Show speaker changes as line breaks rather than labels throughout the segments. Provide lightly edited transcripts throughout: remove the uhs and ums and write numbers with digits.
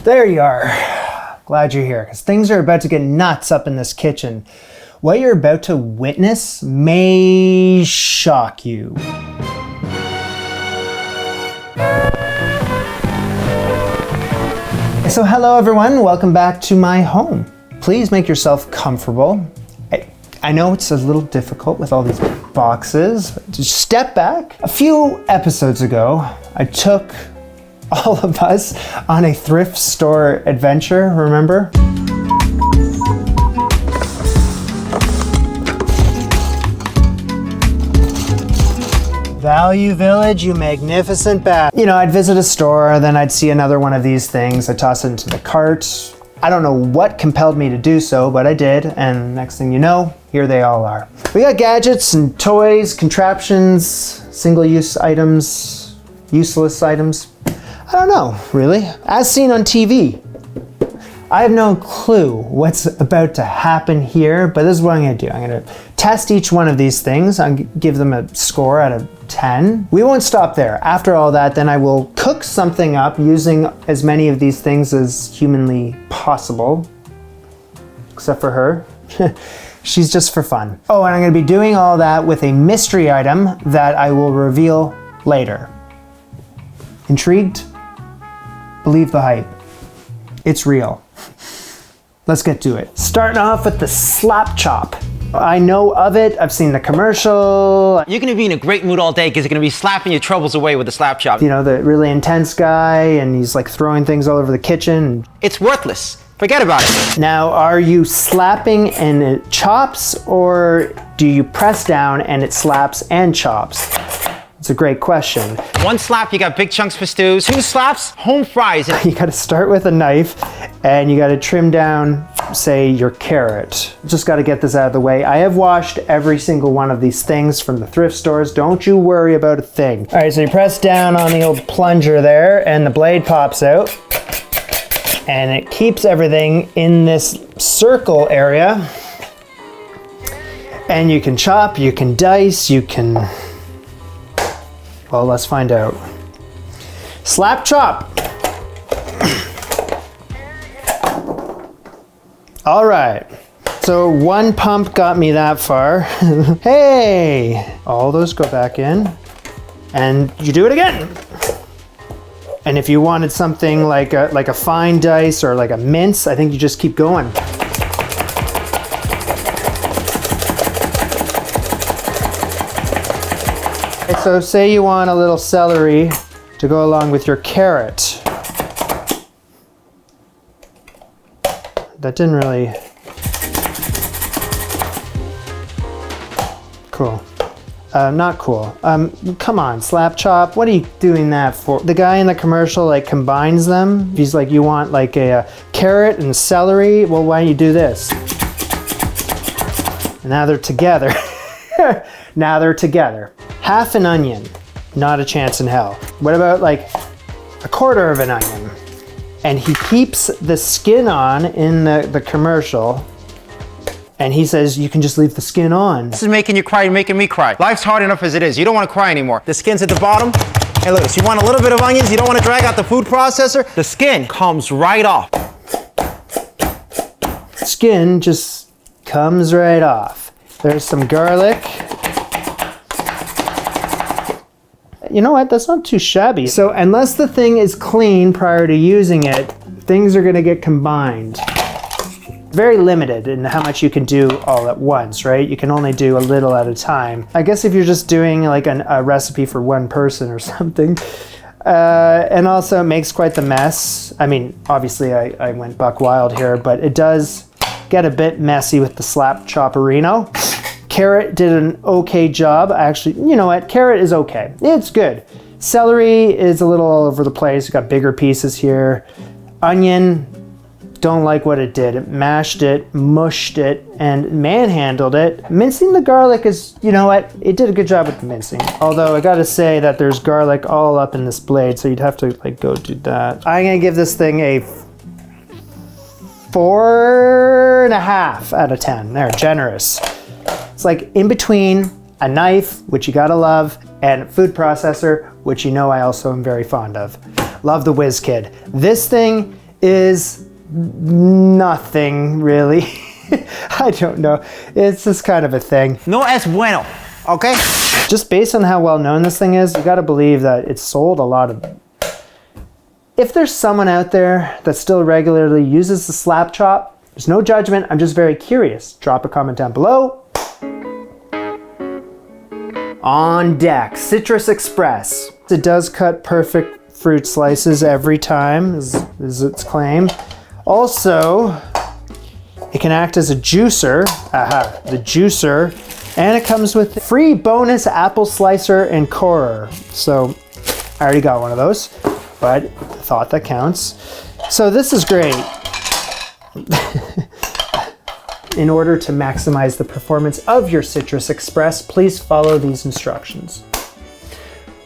There you are. Glad you're here, because things are about to get nuts up in this kitchen. What you're about to witness may shock you. So hello everyone, welcome back to my home. Please make yourself comfortable. I know it's a little difficult with all these boxes, but just step back. A few episodes ago, I took all of us on a thrift store adventure, remember? Value Village, you magnificent bat. You know, I'd visit a store, then I'd see another one of these things, I'd toss it into the cart. I don't know what compelled me to do so, but I did, and next thing you know, here they all are. We got gadgets and toys, contraptions, single-use items, useless items. I don't know, really. As seen on TV. I have no clue what's about to happen here, but this is what I'm gonna do. I'm gonna test each one of these things. I'll give them a score out of 10. We won't stop there. After all that, then I will cook something up using as many of these things as humanly possible, except for her. She's just for fun. Oh, and I'm gonna be doing all that with a mystery item that I will reveal later. Intrigued? Believe the hype. It's real. Let's get to it. Starting off with the slap chop. I know of it, I've seen the commercial.
You're gonna be in a great mood all day because you're gonna be slapping your troubles away with the slap chop.
You know, the really intense guy, and he's like throwing things all over the kitchen.
It's worthless. Forget about it.
Now, are you slapping and it chops, or do you press down and it slaps and chops? It's a great question.
One slap, you got big chunks for stews. Two slaps, home fries.
You gotta start with a knife and you gotta trim down, say, your carrot. Just gotta get this out of the way. I have washed every single one of these things from the thrift stores. Don't you worry about a thing. All right, so you press down on the old plunger there and the blade pops out. And it keeps everything in this circle area. And you can chop, you can dice, you can... Well, let's find out. Slap chop. All right. So one pump got me that far. Hey! All those go back in. And you do it again. And if you wanted something like a fine dice or like a mince, I think you just keep going. So say you want a little celery to go along with your carrot. That didn't really... Cool. Not cool. Come on, slap chop. What are you doing that for? The guy in the commercial like combines them. He's like, you want like a carrot and celery? Well, why don't you do this? And now they're together. Now they're together. Half an onion, not a chance in hell. What about like a quarter of an onion? And he keeps the skin on in the commercial. And he says, you can just leave the skin on.
This is making you cry, you're making me cry. Life's hard enough as it is. You don't want to cry anymore. The skin's at the bottom. Hey, look, so you want a little bit of onions, you don't want to drag out the food processor, the skin comes right off.
Skin just comes right off. There's some garlic. You know what, that's not too shabby. So unless the thing is clean prior to using it, things are gonna get combined. Very limited in how much you can do all at once, right? You can only do a little at a time. I guess if you're just doing like a recipe for one person or something. And also it makes quite the mess. I mean, obviously I went buck wild here, but it does get a bit messy with the slap chopperino. Carrot did an okay job. Actually, you know what? Carrot is okay. It's good. Celery is a little all over the place. You got bigger pieces here. Onion, don't like what it did. It mashed it, mushed it, and manhandled it. Mincing the garlic is, you know what? It did a good job with the mincing. Although I gotta say that there's garlic all up in this blade, so you'd have to like go do that. I'm gonna give this thing a 4.5 out of 10. There, generous. It's like in between a knife, which you gotta love, and a food processor, which you know I also am very fond of. Love the Whiz Kid. This thing is nothing really. I don't know. It's just kind of a thing.
No es bueno, okay?
Just based on how well known this thing is, you gotta believe that it's sold a lot of. If there's someone out there that still regularly uses the slap chop, there's no judgment, I'm just very curious. Drop a comment down below. On deck, Citrus Express. It does cut perfect fruit slices every time, is its claim. Also, it can act as a juicer, the juicer, and it comes with free bonus apple slicer and corer. So I already got one of those, but I thought that counts. So this is great. In order to maximize the performance of your Citrus Express, please follow these instructions.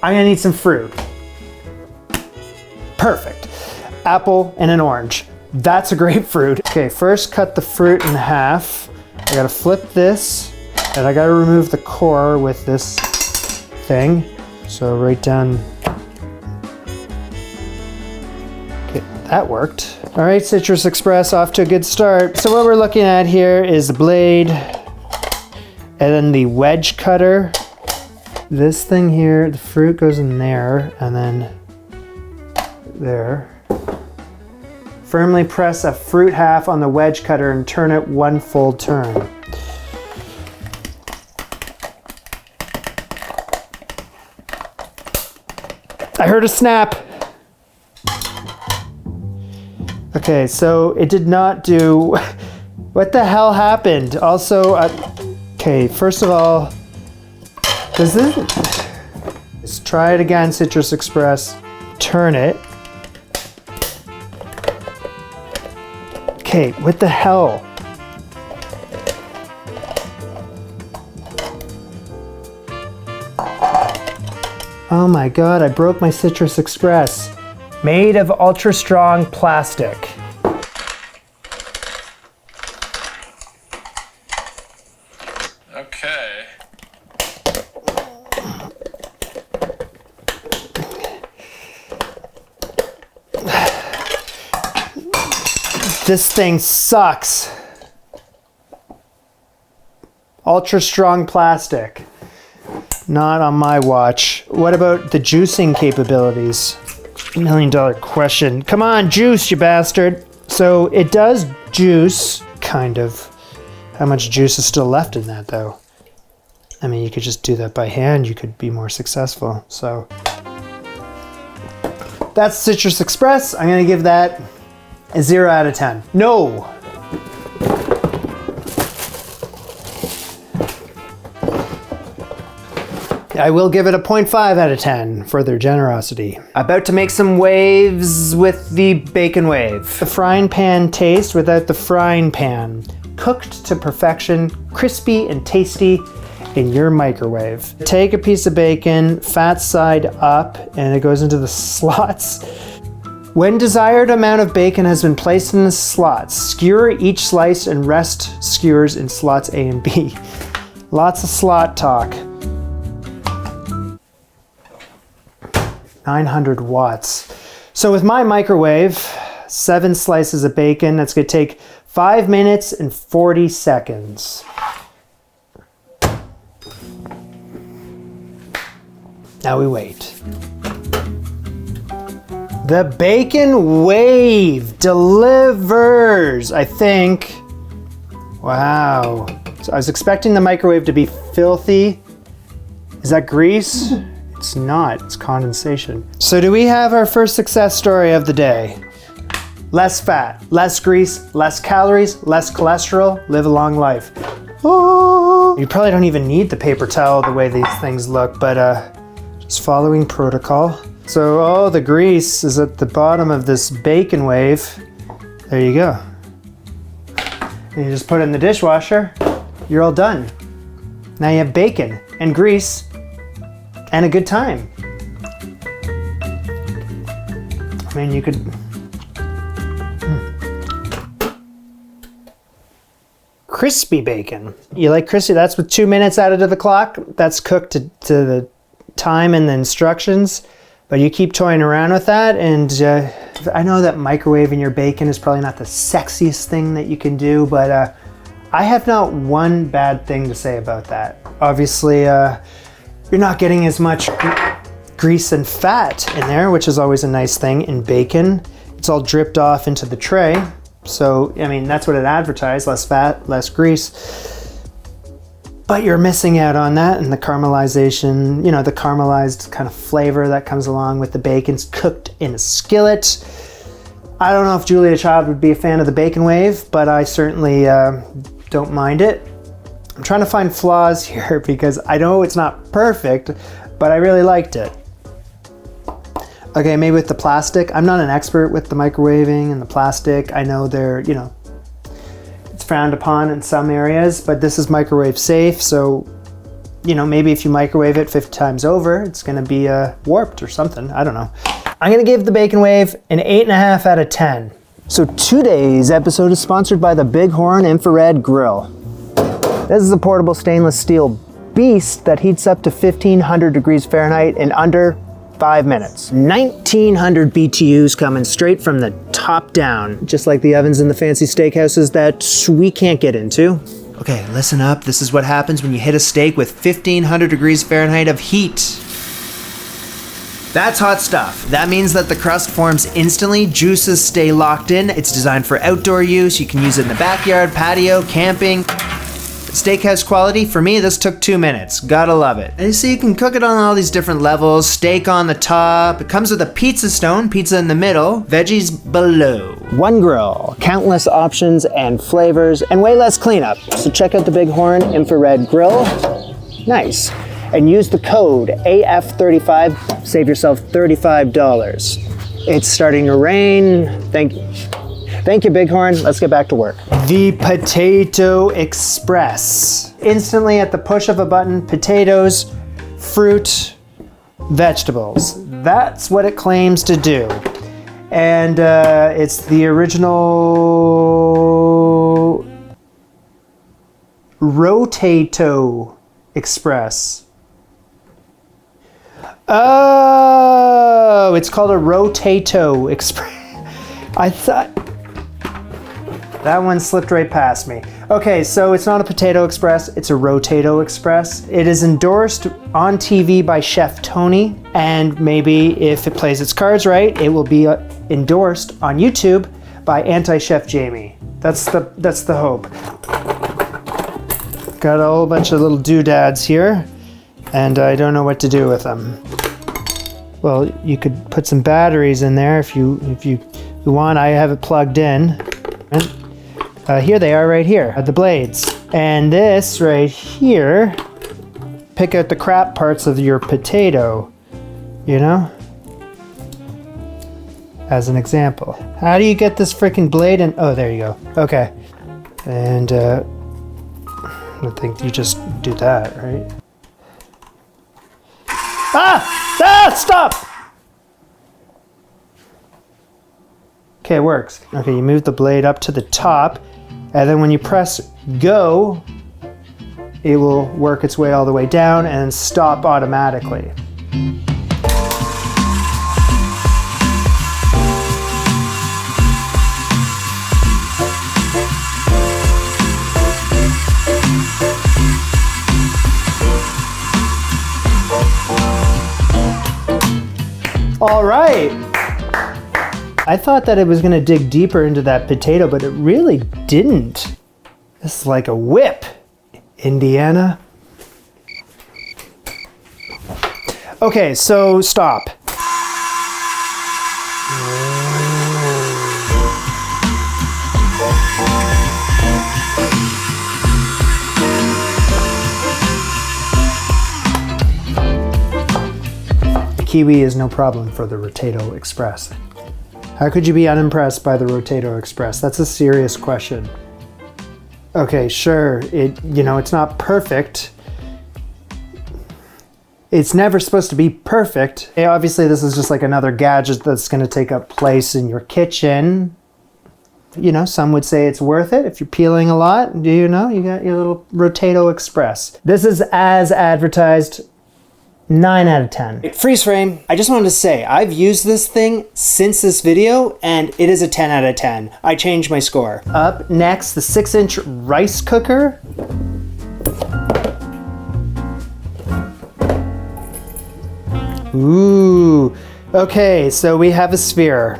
I'm gonna need some fruit. Perfect. Apple and an orange. That's a grapefruit. Okay, first cut the fruit in half. I gotta flip this, and I gotta remove the core with this thing. So right down. Okay, that worked. All right, Citrus Express, off to a good start. So what we're looking at here is the blade, and then the wedge cutter. This thing here, the fruit goes in there, and then there. Firmly press a fruit half on the wedge cutter and turn it one full turn. I heard a snap. Okay, so it did not do. What the hell happened? Also, okay, first of all, does this? Let's try it again, Citrus Express. Turn it. Okay, what the hell? Oh my god, I broke my Citrus Express. Made of ultra strong plastic.
Okay.
This thing sucks. Ultra strong plastic. Not on my watch. What about the juicing capabilities? $1 million question. Come on, juice, you bastard. So it does juice, kind of. How much juice is still left in that, though? I mean, you could just do that by hand. You could be more successful. So that's Citrus Express. I'm going to give that a 0 out of 10. No! I will give it a 0.5 out of 10 for their generosity. About to make some waves with the bacon wave. The frying pan taste without the frying pan. Cooked to perfection, crispy and tasty in your microwave. Take a piece of bacon, fat side up, and it goes into the slots. When desired amount of bacon has been placed in the slots, skewer each slice and rest skewers in slots A and B. Lots of slot talk. 900 watts. So with my microwave, 7 slices of bacon, that's gonna take 5 minutes and 40 seconds. Now we wait. The bacon wave delivers, I think. Wow. So I was expecting the microwave to be filthy. Is that grease? It's not, it's condensation. So do we have our first success story of the day? Less fat, less grease, less calories, less cholesterol, live a long life. Oh. You probably don't even need the paper towel the way these things look, but just following protocol. So, oh, the grease is at the bottom of this bacon wave. There you go. And you just put it in the dishwasher, you're all done. Now you have bacon and grease and a good time. I mean, you could... Crispy bacon. You like crispy? That's with 2 minutes added to the clock. That's cooked to the time and the instructions. But you keep toying around with that and I know that microwaving your bacon is probably not the sexiest thing that you can do, but I have not one bad thing to say about that. Obviously, you're not getting as much grease and fat in there, which is always a nice thing in bacon. It's all dripped off into the tray. So, I mean, that's what it advertised, less fat, less grease. But you're missing out on that and the caramelization, you know, the caramelized kind of flavor that comes along with the bacon's cooked in a skillet. I don't know if Julia Child would be a fan of the bacon wave, but I certainly don't mind it. I'm trying to find flaws here because I know it's not perfect, but I really liked it. Okay, maybe with the plastic. I'm not an expert with the microwaving and the plastic. I know they're, you know, it's frowned upon in some areas, but this is microwave safe. So, you know, maybe if you microwave it 50 times over, it's gonna be warped or something. I don't know. I'm gonna give the Bacon Wave an 8.5 out of 10. So today's episode is sponsored by the Bighorn Infrared Grill. This is a portable stainless steel beast that heats up to 1500 degrees Fahrenheit in under 5 minutes. 1900 BTUs coming straight from the top down, just like the ovens in the fancy steakhouses that we can't get into. Okay, listen up. This is what happens when you hit a steak with 1500 degrees Fahrenheit of heat. That's hot stuff. That means that the crust forms instantly, juices stay locked in. It's designed for outdoor use. You can use it in the backyard, patio, camping. Steakhouse quality, for me, this took 2 minutes. Gotta love it. And you see, you can cook it on all these different levels. Steak on the top. It comes with a pizza stone, pizza in the middle, veggies below. One grill, countless options and flavors, and way less cleanup. So check out the Bighorn Infrared Grill. Nice. And use the code AF35, save yourself $35. It's starting to rain. Thank you. Thank you, Bighorn. Let's get back to work. The Potato Express. Instantly at the push of a button, potatoes, fruit, vegetables. That's what it claims to do. And it's the original Rotato Express. Oh, it's called a Rotato Express. I thought... That one slipped right past me. Okay, so it's not a Potato Express, it's a Rotato Express. It is endorsed on TV by Chef Tony, and maybe if it plays its cards right, it will be endorsed on YouTube by Anti-Chef Jamie. That's the hope. Got a whole bunch of little doodads here, and I don't know what to do with them. Well, you could put some batteries in there if you want. I have it plugged in. Here they are right here, the blades. And this right here, pick out the crap parts of your potato, you know? As an example. How do you get this freaking blade in? Oh, there you go. Okay. And I think you just do that, right? Ah! Stop! Okay, it works. Okay, you move the blade up to the top, and then when you press go, it will work its way all the way down and stop automatically. All right. I thought that it was gonna dig deeper into that potato, but it really didn't. This is like a whip, Indiana. Okay, so stop. The kiwi is no problem for the Rotato Express. How could you be unimpressed by the Rotato Express? That's a serious question. Okay, sure, it's not perfect. It's never supposed to be perfect. Obviously, this is just like another gadget that's gonna take up place in your kitchen. You know, some would say it's worth it if you're peeling a lot. Do you know? You got your little Rotato Express. This is as advertised 9 out of 10. Freeze frame. I just wanted to say, I've used this thing since this video and it is a 10 out of 10. I changed my score. Up next, the 6-inch rice cooker. Ooh. Okay, so we have a sphere.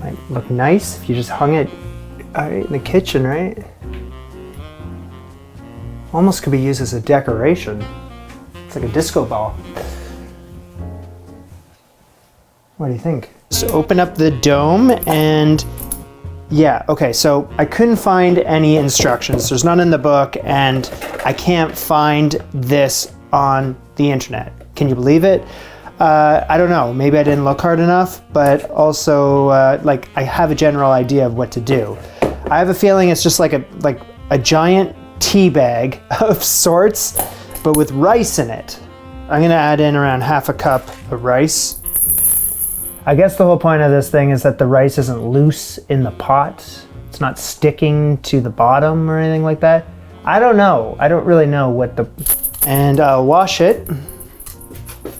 Might look nice if you just hung it in the kitchen, right? Almost could be used as a decoration. It's like a disco ball. What do you think? So open up the dome and yeah, okay, so I couldn't find any instructions. There's none in the book and I can't find this on the internet. Can you believe it? I don't know, maybe I didn't look hard enough, but also like I have a general idea of what to do. I have a feeling it's just like a giant tea bag of sorts, but with rice in it. I'm gonna add in around half a cup of rice. I guess the whole point of this thing is that the rice isn't loose in the pot. It's not sticking to the bottom or anything like that. I don't know. I don't really know what the... And I'll wash it.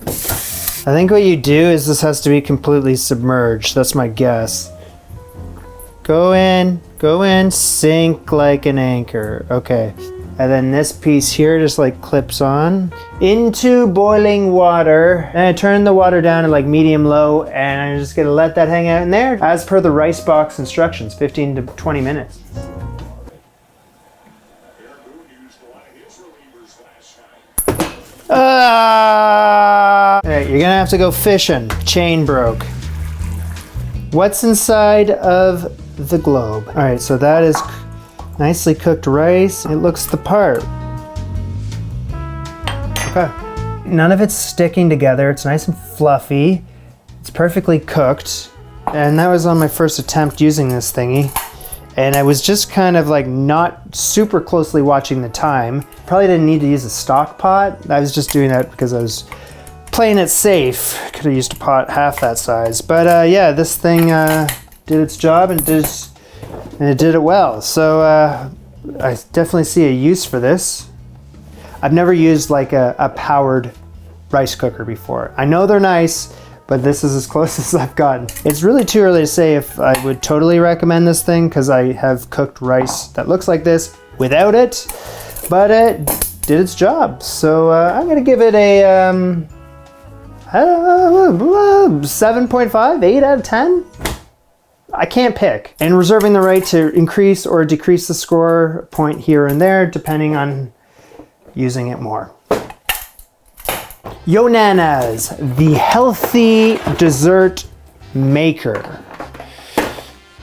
I think what you do is this has to be completely submerged. That's my guess. Go in, sink like an anchor. Okay. And then this piece here just like clips on into boiling water. And I turn the water down to like medium low and I'm just gonna let that hang out in there as per the rice box instructions, 15 to 20 minutes. Alright, you're gonna have to go fishing. Chain broke. What's inside of the globe? Alright, so that is nicely cooked rice. It looks the part. Okay. None of it's sticking together. It's nice and fluffy. It's perfectly cooked. And that was on my first attempt using this thingy. And I was just kind of like not super closely watching the time. Probably didn't need to use a stock pot. I was just doing that because I was playing it safe. Could have used a pot half that size. But yeah, this thing did its job and it did it well. So I definitely see a use for this. I've never used like a powered rice cooker before. I know they're nice, but this is as close as I've gotten. It's really too early to say if I would totally recommend this thing because I have cooked rice that looks like this without it, but it did its job. So I'm gonna give it a 7.5, 8 out of 10. I can't pick. And reserving the right to increase or decrease the score point here and there, depending on using it more. Yonanas, the healthy dessert maker.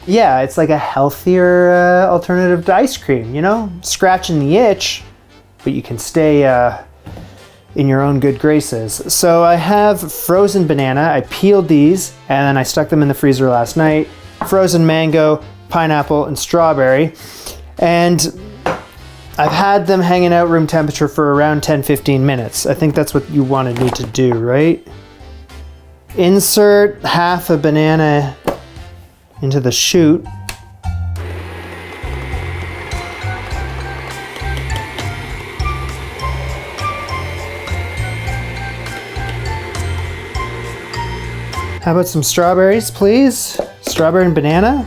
Yeah, it's like a healthier alternative to ice cream, you know? Scratching the itch, but you can stay in your own good graces. So I have frozen banana. I peeled these and then I stuck them in the freezer last night. Frozen mango, pineapple, and strawberry. And I've had them hanging out room temperature for around 10-15 minutes. I think that's what you wanted me to do, right? Insert half a banana into the chute. How about some strawberries, please? Strawberry and banana.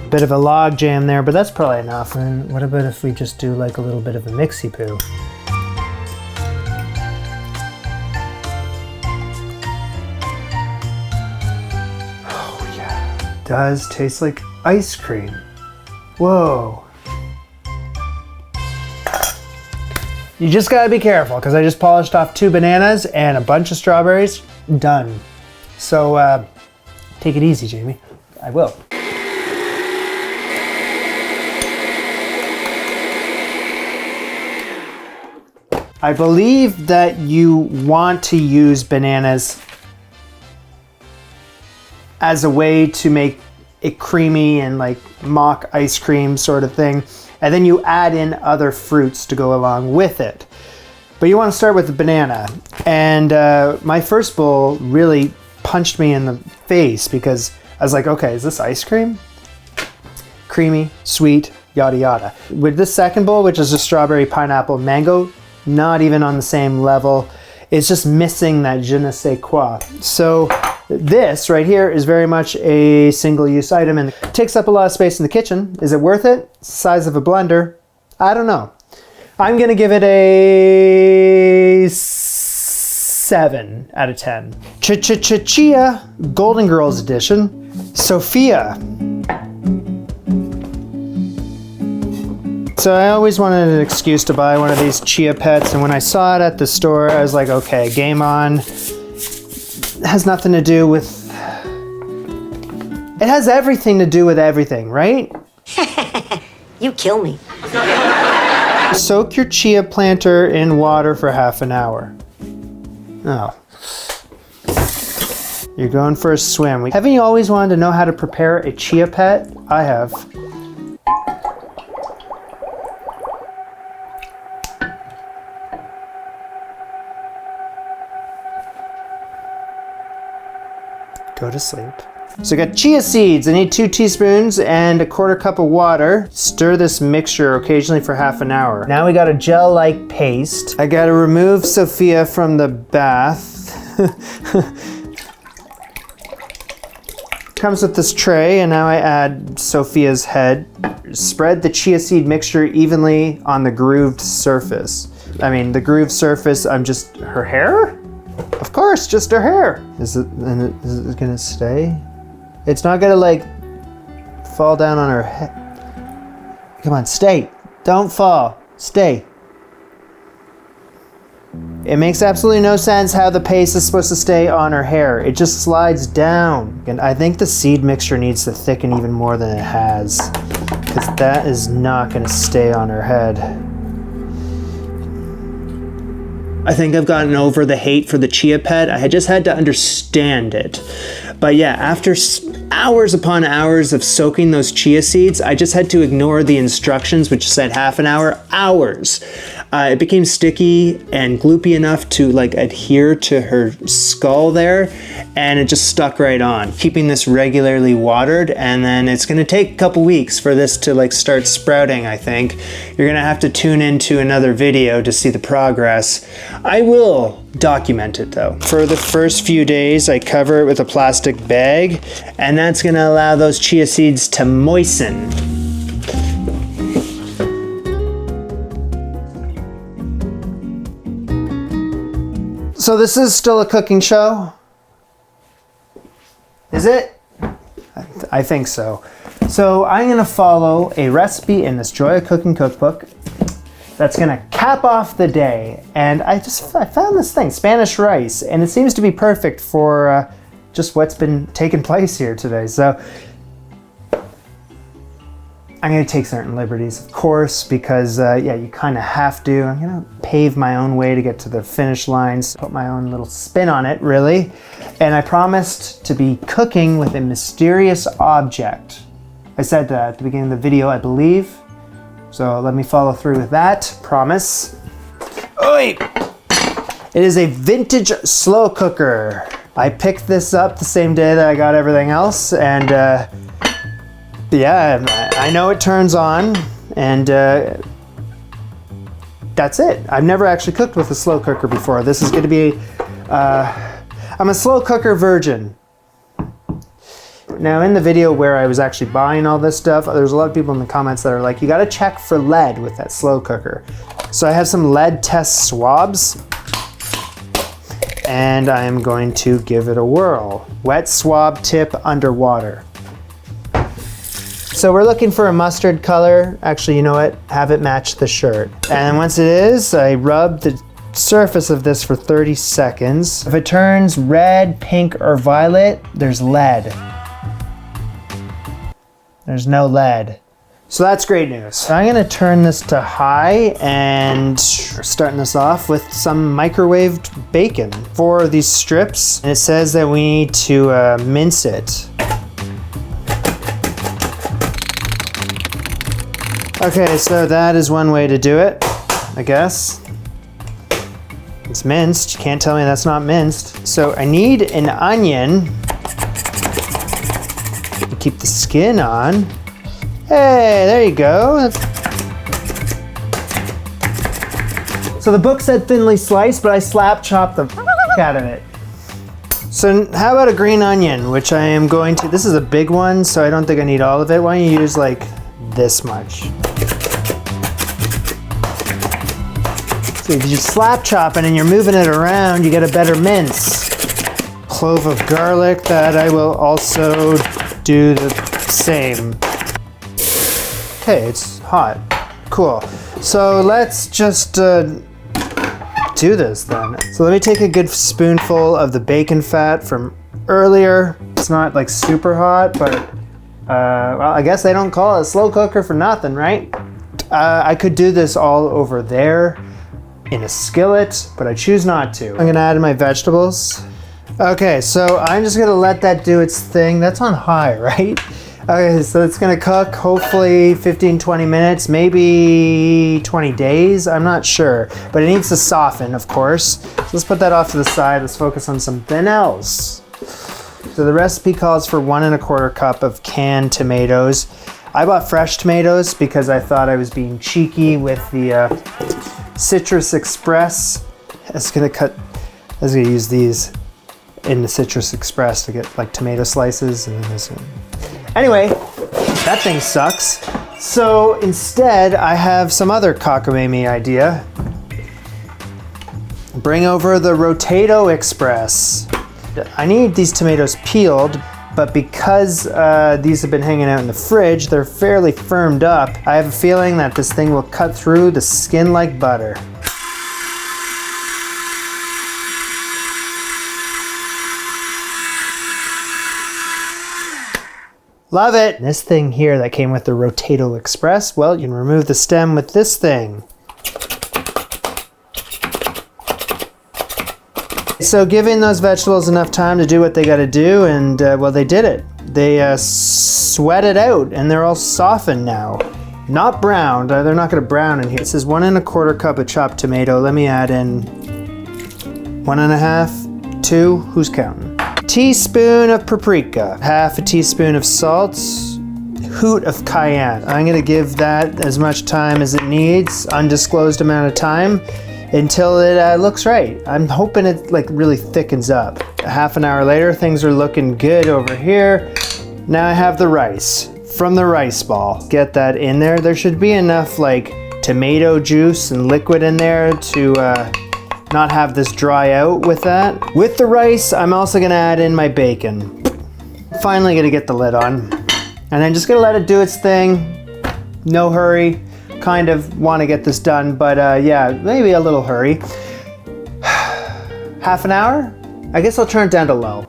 Bit of a log jam there, but that's probably enough. And what about if we just do like a little bit of a mixy poo? Oh yeah, it does taste like ice cream. Whoa. You just gotta be careful because I just polished off 2 bananas and a bunch of strawberries. Done. So take it easy, Jamie. I will. I believe that you want to use bananas as a way to make it creamy and like mock ice cream sort of thing. And then you add in other fruits to go along with it. But you want to start with the banana. And my first bowl really punched me in the face because I was like, okay, is this ice cream? creamy, sweet, yada yada. With this second bowl, which is a strawberry, pineapple, mango, not even on the same level. It's just missing that je ne sais quoi. So this right here is very much a single-use item and takes up a lot of space in the kitchen. Is it worth it? Size of a blender? I don't know. I'm gonna give it a 7 out of 10. Chia Golden Girls Edition. Sophia. So I always wanted an excuse to buy one of these Chia pets, and when I saw it at the store, I was like, okay, game on. It has nothing to do with... It has everything to do with everything, right?
You kill me.
Soak your chia planter in water for half an hour. Oh. You're going for a swim. Haven't you always wanted to know how to prepare a chia pet? I have. Go to sleep. So I got chia seeds. I need 2 teaspoons and a 1/4 cup of water. Stir this mixture occasionally for half an hour. Now we got a gel-like paste. I gotta remove Sophia from the bath. Comes with this tray, and now I add Sophia's head. Spread the chia seed mixture evenly on the grooved surface. I mean, the grooved surface, I'm just, her hair? Of course, just her hair. Is it gonna stay? It's not gonna like fall down on her head. Come on, stay. Don't fall. Stay. It makes absolutely no sense how the paste is supposed to stay on her hair. It just slides down. And I think the seed mixture needs to thicken even more than it has, because that is not gonna stay on her head. I think I've gotten over the hate for the chia pet. I had just had to understand it. But yeah, after hours upon hours of soaking those chia seeds, I just had to ignore the instructions, which said half an hour, hours. It became sticky and gloopy enough to like adhere to her skull there, and it just stuck right on. Keeping this regularly watered, and then it's gonna take a couple weeks for this to like start sprouting, I think. You're gonna have to tune into another video to see the progress. I will document it though. For the first few days, I cover it with a plastic bag, and that's gonna allow those chia seeds to moisten. So this is still a cooking show? Is it? I think so. So I'm gonna follow a recipe in this Joy of Cooking cookbook that's gonna cap off the day. And I found this thing, Spanish rice, and it seems to be perfect for just what's been taking place here today. So I'm gonna take certain liberties, of course, because yeah, you kind of have to. I'm gonna pave my own way to get to the finish lines, put my own little spin on it, really. And I promised to be cooking with a mysterious object. I said that at the beginning of the video, I believe. So let me follow through with that promise. Oi! It is a vintage slow cooker. I picked this up the same day that I got everything else, and yeah, I know it turns on, and that's it. I've never actually cooked with a slow cooker before. This is gonna be, I'm a slow cooker virgin. Now in the video where I was actually buying all this stuff, there's a lot of people in the comments that are like, you gotta check for lead with that slow cooker. So I have some lead test swabs, and I'm going to give it a whirl. Wet swab tip underwater. So we're looking for a mustard color. Actually, you know what? Have it match the shirt. And once it is, I rub the surface of this for 30 seconds. If it turns red, pink, or violet, there's lead. There's no lead. So that's great news. So I'm gonna turn this to high, and we're starting this off with some microwaved bacon. For these strips, and it says that we need to mince it. Okay, so that is one way to do it, I guess. It's minced, you can't tell me that's not minced. So I need an onion to keep the skin on, Hey, there you go. So the book said thinly sliced, but I slap chopped the out of it. So how about a green onion, which I am going to, this is a big one, so I don't think I need all of it. Why don't you use like this much? So if you slap chopping and you're moving it around, you get a better mince. Clove of garlic that I will also do the same. Okay, it's hot. Cool. So let's just do this then. So let me take a good spoonful of the bacon fat from earlier. It's not like super hot, but well, I guess they don't call it a slow cooker for nothing, right? I could do this all over there in a skillet, but I choose not to. I'm gonna add in my vegetables. Okay, so I'm just gonna let that do its thing. That's on high, right? Okay, so it's gonna cook hopefully 15-20 minutes, maybe 20 days, I'm not sure. But it needs to soften, of course. So let's put that off to the side. Let's focus on something else. So the recipe calls for 1 1/4 cup of canned tomatoes. I bought fresh tomatoes because I thought I was being cheeky with the Citrus Express. I was gonna use these in the Citrus Express to get like tomato slices and then this one. Anyway, that thing sucks. So instead, I have some other cockamamie idea. Bring over the Rotato Express. I need these tomatoes peeled, but because these have been hanging out in the fridge, they're fairly firmed up. I have a feeling that this thing will cut through the skin like butter. Love it! This thing here that came with the Rotato Express, well, you can remove the stem with this thing. So giving those vegetables enough time to do what they gotta do, and well, they did it. They sweat it out, and they're all softened now. Not browned, they're not gonna brown in here. It says 1 1/4 cup of chopped tomato. Let me add in 1 1/2, 2, who's counting? Teaspoon of paprika, 1/2 teaspoon of salt, hoot of cayenne. I'm gonna give that as much time as it needs, undisclosed amount of time, until it looks right. I'm hoping it like really thickens up. Half an hour later, things are looking good over here. Now I have the rice from the rice ball. Get that in there. There should be enough like tomato juice and liquid in there to not have this dry out with that. With the rice, I'm also gonna add in my bacon. Finally gonna get the lid on. And then just gonna let it do its thing. No hurry. Kind of wanna get this done, but yeah, maybe a little hurry. Half an hour? I guess I'll turn it down to low.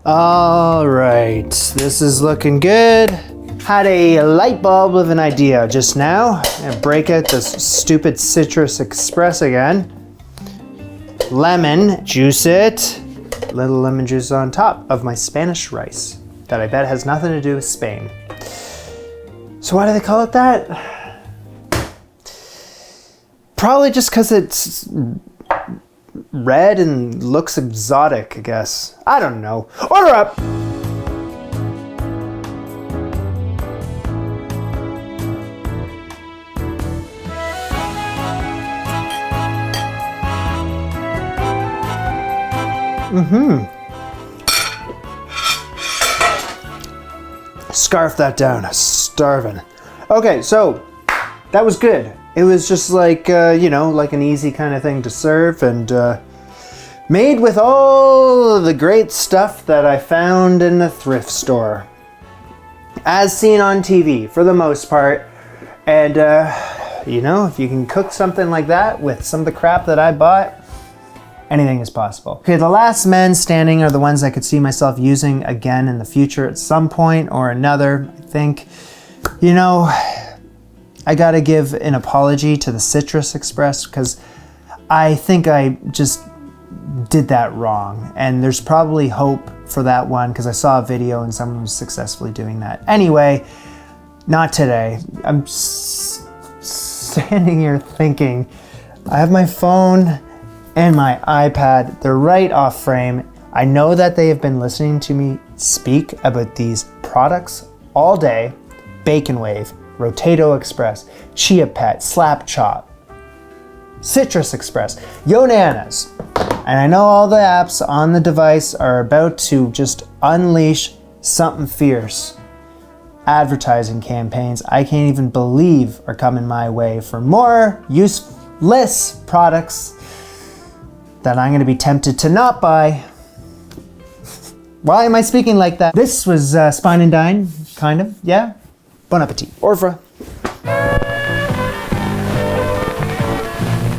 All right, this is looking good. Had a light bulb of an idea just now. And break out this stupid Citrus Express again. Lemon, juice it. Little lemon juice on top of my Spanish rice that I bet has nothing to do with Spain. So why do they call it that? Probably just because it's red and looks exotic, I guess. I don't know. Order up! Scarf that down, starving. Okay, so that was good. It was just like, you know, like an easy kind of thing to serve and made with all the great stuff that I found in the thrift store. As seen on TV for the most part. And, you know, if you can cook something like that with some of the crap that I bought, anything is possible. Okay, the last men standing are the ones I could see myself using again in the future at some point or another. I think, you know, I gotta give an apology to the Citrus Express because I think I just did that wrong. And there's probably hope for that one because I saw a video and someone was successfully doing that. Anyway, not today. I'm standing here thinking, I have my phone and my iPad, they're right off frame. I know that they have been listening to me speak about these products all day, Bacon Wave, Rotato Express, Chia Pet, Slap Chop, Citrus Express, Yonanas. And I know all the apps on the device are about to just unleash something fierce. Advertising campaigns I can't even believe are coming my way for more useless products that I'm going to be tempted to not buy. Why am I speaking like that? This was Spine and Dine, kind of, yeah? Bon appetit. Au revoir.